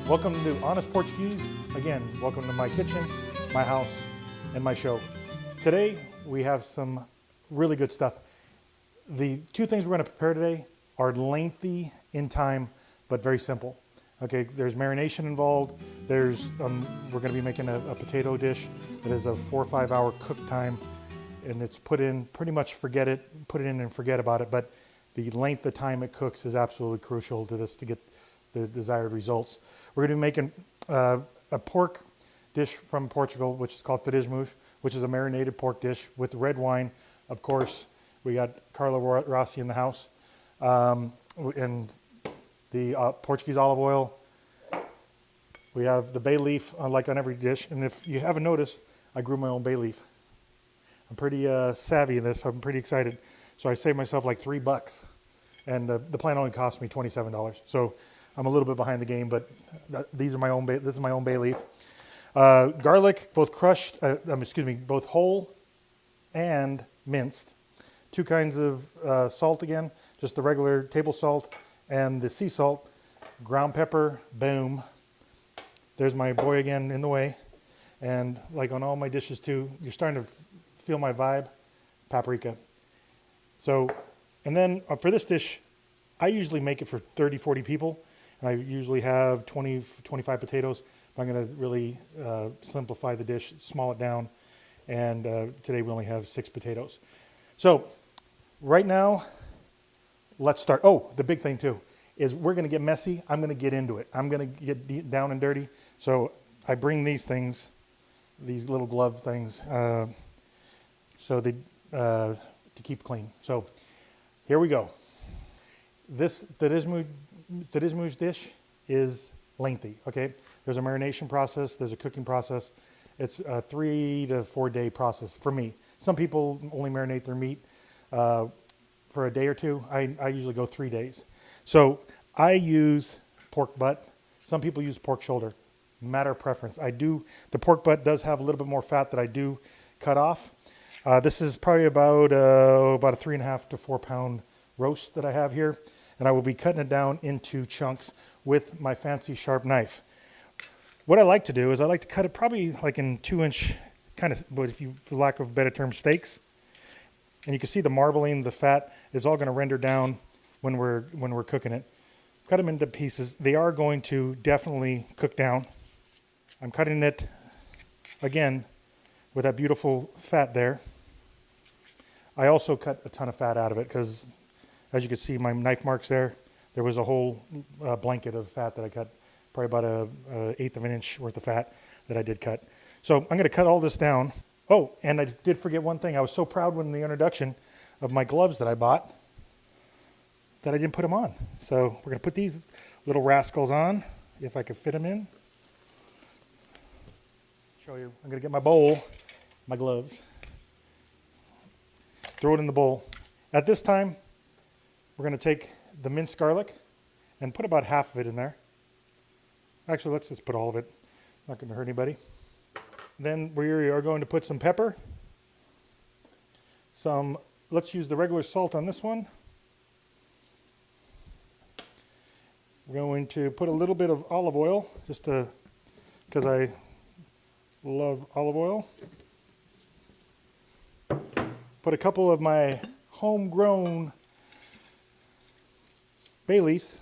Welcome to Honest Portuguese. Again, welcome to my kitchen, my house, and my show. Today, we have some really good stuff. The two things we're going to prepare today are lengthy in time, but very simple. Okay, there's marination involved. We're going to be making a potato dish that is a 4 or 5 hour cook time, and it's put in pretty much put it in and forget about it. But the length of time it cooks is absolutely crucial to this to get the desired results. We're going to be making a pork dish from Portugal, which is called Torresmos, which is a marinated pork dish with red wine. Of course, we got Carlo Rossi in the house, and the Portuguese olive oil. We have the bay leaf, like on every dish. And if you haven't noticed, I grew my own bay leaf. I'm pretty savvy in this. I'm pretty excited. So I saved myself like $3, and the plant only cost me $27. So I'm a little bit behind the game, but these are my own. This is my own bay leaf. Garlic, both crushed. Both whole and minced. 2 kinds of salt again, just the regular table salt and the sea salt. Ground pepper, boom. There's my boy again in the way. And like on all my dishes too, you're starting to feel my vibe. Paprika. So, and then for this dish, I usually make it for 30, 40 people. And I usually have 20, 25 potatoes. But I'm going to really simplify the dish, small it down. And today we only have 6 potatoes. So right now, let's start. Oh, the big thing too is we're going to get messy. I'm going to get into it. I'm going to get down and dirty. So I bring these things, these little glove things, to keep clean. So here we go. This Torresmos dish is lengthy, okay? There's a marination process, there's a cooking process. It's a 3 to 4 day process for me. Some people only marinate their meat for a day or two. I usually go 3 days. So I use pork butt. Some people use pork shoulder. Matter of preference. The pork butt does have a little bit more fat that I do cut off. This is probably about a 3.5 to 4 pound roast that I have here. And I will be cutting it down into chunks with my fancy sharp knife. What I like to do is I like to cut it probably like in 2-inch kind of, but for lack of a better term, steaks. And you can see the marbling, the fat is all going to render down when we're cooking it. Cut them into pieces. They are going to definitely cook down. I'm cutting it again with that beautiful fat there. I also cut a ton of fat out of it because, as you can see, my knife marks there. There was a whole blanket of fat that I cut, probably about an 1/8 of an inch worth of fat that I did cut. So I'm going to cut all this down. Oh, and I did forget one thing. I was so proud when the introduction of my gloves that I bought that I didn't put them on. So we're going to put these little rascals on, if I can fit them in. Show you. I'm going to get my bowl, my gloves. Throw it in the bowl. At this time, we're going to take the minced garlic and put about half of it in there. Actually, let's just put all of it. Not going to hurt anybody. Then we are going to put some pepper. Let's use the regular salt on this one. We're going to put a little bit of olive oil, just because I love olive oil. Put a couple of my homegrown bay leaves.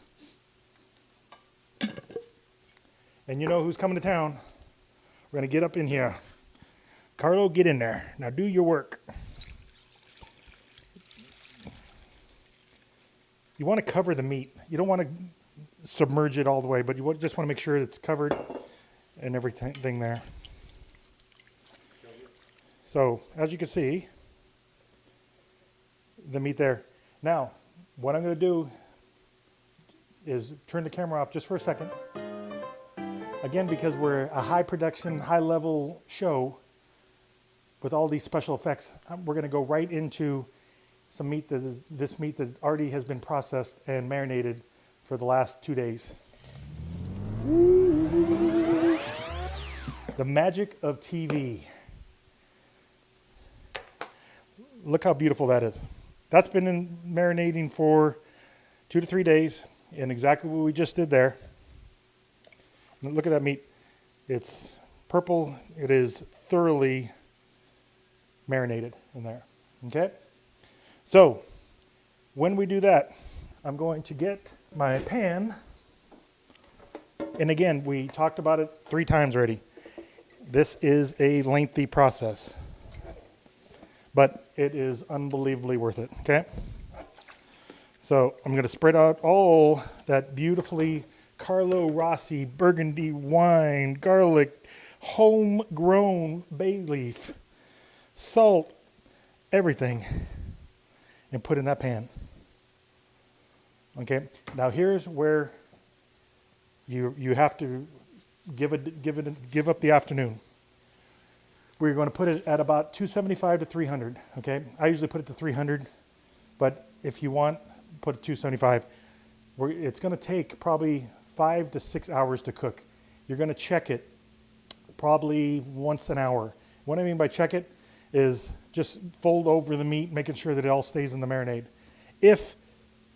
And you know who's coming to town. We're going to get up in here. Carlo, get in there. Now do your work. You want to cover the meat. You don't want to submerge it all the way, but you just want to make sure it's covered and everything there. So, as you can see, the meat there. Now, what I'm going to do is turn the camera off just for a second. Again, because we're a high production, high level show with all these special effects, we're going to go right into some meat this meat that already has been processed and marinated for the last 2 days. The magic of TV. Look how beautiful that is. That's been marinating for 2 to 3 days, and exactly what we just did there. Look at that meat. It's purple. It is thoroughly marinated in there. Okay? So, when we do that, I'm going to get my pan. And again, we talked about it 3 times already. This is a lengthy process, but it is unbelievably worth it, okay? So I'm going to spread out all that beautifully Carlo Rossi burgundy wine, garlic, homegrown bay leaf, salt, everything, and put in that pan. Okay, now here's where you have to give up the afternoon. We're going to put it at about 275 to 300. Okay, I usually put it to 300, but if you want, put it 275. It's going to take probably 5 to 6 hours to cook. You're going to check it probably once an hour. What I mean by check it is just fold over the meat, making sure that it all stays in the marinade. If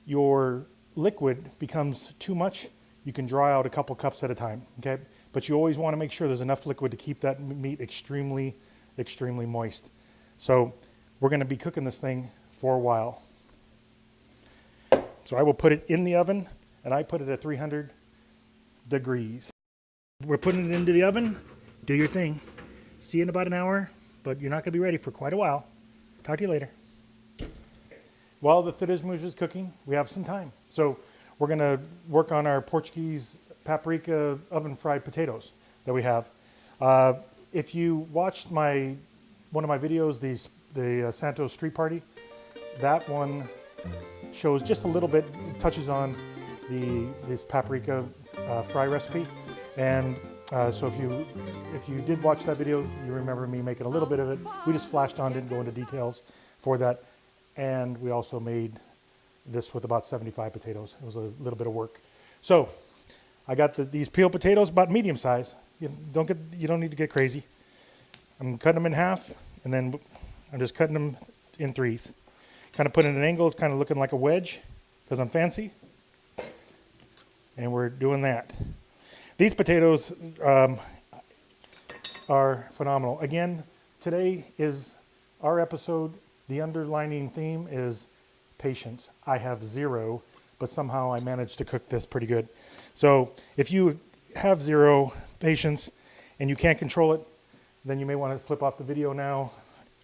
your liquid becomes too much, you can dry out a couple cups at a time, okay? But you always want to make sure there's enough liquid to keep that meat extremely, extremely moist. So we're going to be cooking this thing for a while. So I will put it in the oven, and I put it at 300 degrees. We're putting it into the oven. Do your thing. See you in about an hour, but you're not going to be ready for quite a while. Talk to you later. While the Torresmos is cooking, we have some time. So we're going to work on our Portuguese paprika oven fried potatoes that we have. If you watched one of my videos, the Santos street party, that one shows just a little bit, touches on this paprika fry recipe. And so if you did watch that video, you remember me making a little bit of it. We just flashed on, didn't go into details for that. And we also made this with about 75 potatoes. It was a little bit of work. So I got these peeled potatoes, about medium size. You don't need to get crazy. I'm cutting them in half, and then I'm just cutting them in 3s. Kind of putting an angle, it's kind of looking like a wedge, because I'm fancy. And we're doing that. These potatoes are phenomenal. Again, today is our episode. The underlining theme is patience. I have 0, but somehow I managed to cook this pretty good. So if you have 0 patience and you can't control it, then you may want to flip off the video now,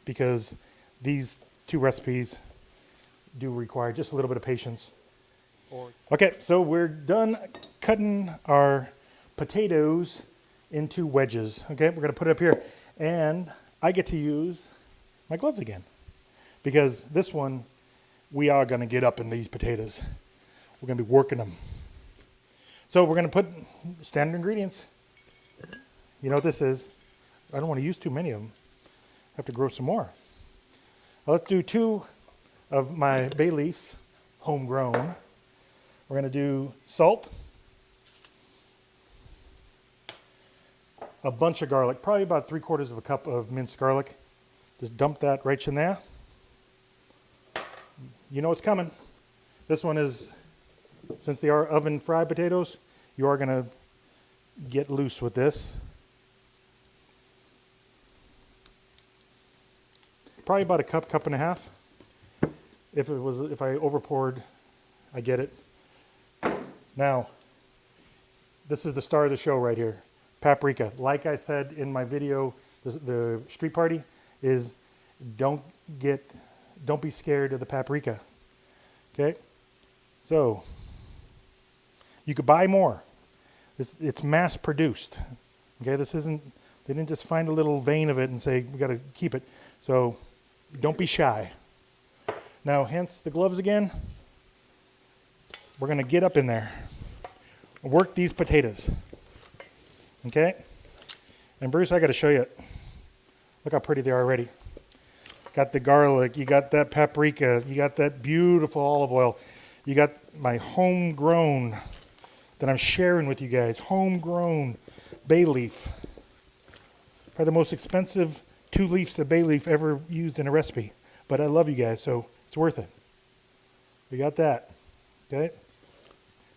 because these 2 recipes do require just a little bit of patience. Okay, so we're done cutting our potatoes into wedges. Okay, we're going to put it up here, and I get to use my gloves again, because this one, we are going to get up in these potatoes. We're going to be working them. So we're going to put standard ingredients. You know what this is. I don't want to use too many of them. I have to grow some more. Well, let's do 2 of my bay leaves, homegrown. We're going to do salt, a bunch of garlic, probably about 3/4 of a cup of minced garlic. Just dump that right in there. You know it's coming. This one is, since they are oven fried potatoes, you are going to get loose with this. Probably about a cup and a half. If I over poured, I get it. Now, this is the star of the show right here. Paprika. Like I said in my video, the street party, is don't be scared of the paprika. Okay? So, you could buy more. It's mass produced. Okay? They didn't just find a little vein of it and say, we got to keep it. So, don't be shy. Now, hence the gloves again. We're going to get up in there. Work these potatoes. Okay? And Bruce, I got to show you. Look how pretty they are already. Got the garlic, you got that paprika, you got that beautiful olive oil. You got my homegrown that I'm sharing with you guys. Homegrown bay leaf. Probably the most expensive 2 leaves of bay leaf ever used in a recipe. But I love you guys, so it's worth it. We got that. Okay?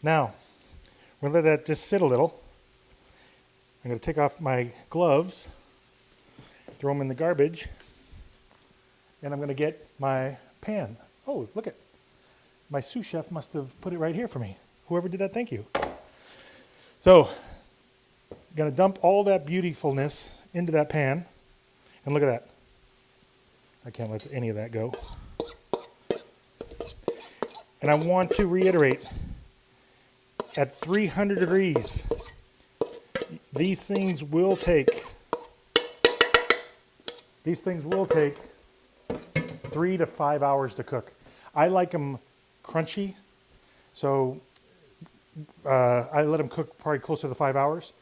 Now, we'll let that just sit a little. I'm going to take off my gloves, throw them in the garbage, and I'm going to get my pan. Oh, look at my sous chef must have put it right here for me. Whoever did that, thank you. So, I'm going to dump all that beautifulness into that pan, and look at that. I can't let any of that go. And I want to reiterate, at 300 degrees, these things will take 3 to 5 hours to cook. I like them crunchy, so I let them cook probably closer to 5 hours.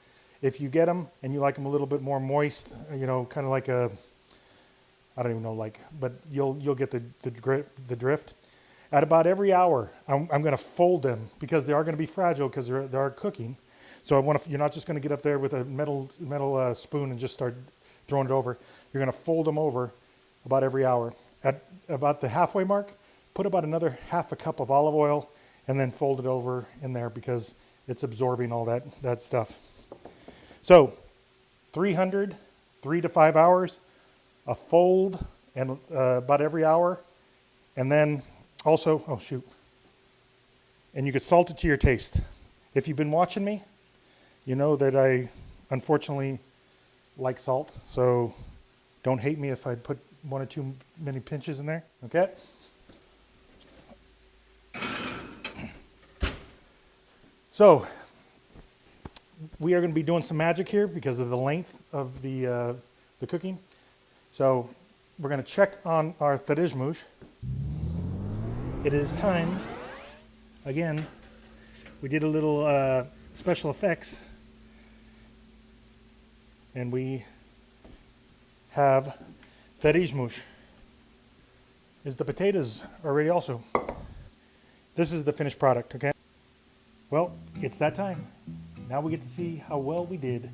If you get them and you like them a little bit more moist, you know, kind of like a, I don't even know, like, but you'll get the drift. At about every hour, I'm going to fold them because they are going to be fragile because they are cooking. So you're not just going to get up there with a metal spoon and just start throwing it over. You're going to fold them over about every hour. At about the halfway mark, put about another half a cup of olive oil and then fold it over in there because it's absorbing all that stuff. So 3 to 5 hours, a fold and about every hour, and then also, oh shoot, and you could salt it to your taste. If you've been watching me, you know that I unfortunately like salt, so don't hate me if I put 1 or 2 many pinches in there, okay? So, we are going to be doing some magic here because of the length of the cooking. So, we're going to check on our Torresmos. It is time. Again, we did a little special effects. And we have Torresmos. Is the potatoes are ready also? This is the finished product, okay? Well, it's that time. Now we get to see how well we did.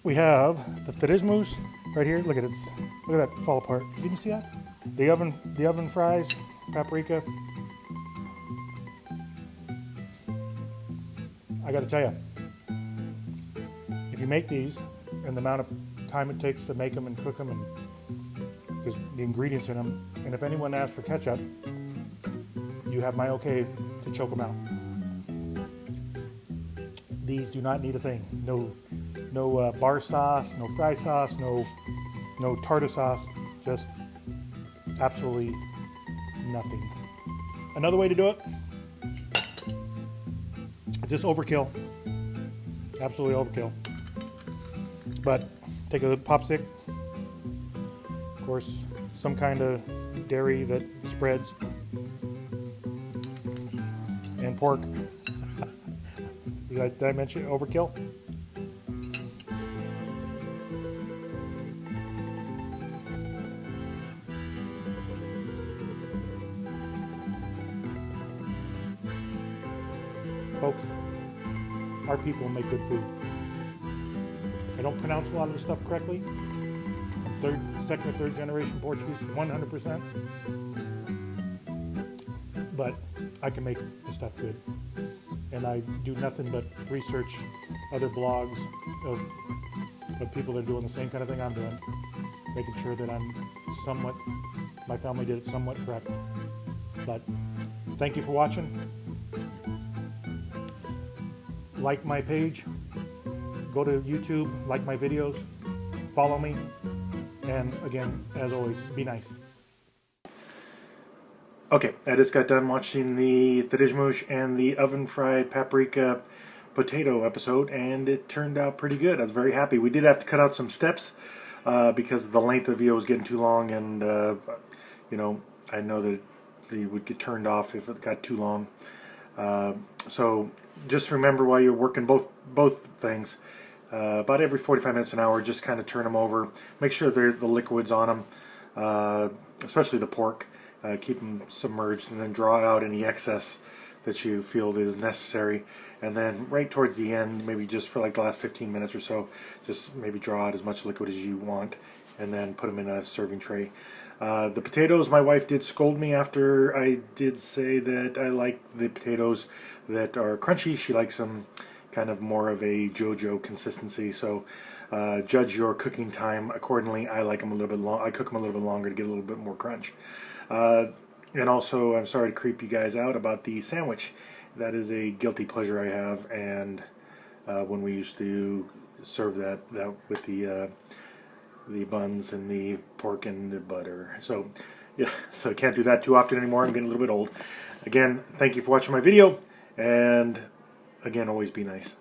We have the Torresmos right here. Look at it. Look at that fall apart. Did you see that? The oven fries, paprika. I got to tell you, if you make these and the amount of time it takes to make them and cook them, and there's the ingredients in them, and if anyone asks for ketchup, you have my okay to choke them out. These do not need a thing. No bar sauce, no fry sauce, no tartar sauce, just absolutely nothing. Another way to do it, just overkill. Absolutely overkill. But take a popsicle, of course, some kind of dairy that spreads, and pork. Did I mention overkill? Folks, our people make good food. I don't pronounce a lot of the stuff correctly. I'm second or third generation Portuguese, 100%. But I can make the stuff good. And I do nothing but research other blogs of people that are doing the same kind of thing I'm doing, making sure that my family did it somewhat correct. But thank you for watching. Like my page, go to YouTube, like my videos, follow me, and again, as always, be nice. Okay, I just got done watching the Torresmos and the oven-fried paprika potato episode, and it turned out pretty good. I was very happy. We did have to cut out some steps because the length of the video was getting too long, and you know, I know that they would get turned off if it got too long. So just remember while you're working both things, about every 45 minutes an hour, just kind of turn them over. Make sure the liquid's on them, especially the pork. Keep them submerged, and then draw out any excess that you feel is necessary. And then right towards the end, maybe just for like the last 15 minutes or so, just maybe draw out as much liquid as you want, and then put them in a serving tray. The potatoes, my wife did scold me after I did say that I like the potatoes that are crunchy. She likes them, kind of more of a JoJo consistency. So judge your cooking time accordingly. I like them a little bit long. I cook them a little bit longer to get a little bit more crunch. And also, I'm sorry to creep you guys out about the sandwich. That is a guilty pleasure I have, and when we used to serve that with the buns and the pork and the butter. So yeah, so I can't do that too often anymore. I'm getting a little bit old. Again, thank you for watching my video, and again, always be nice.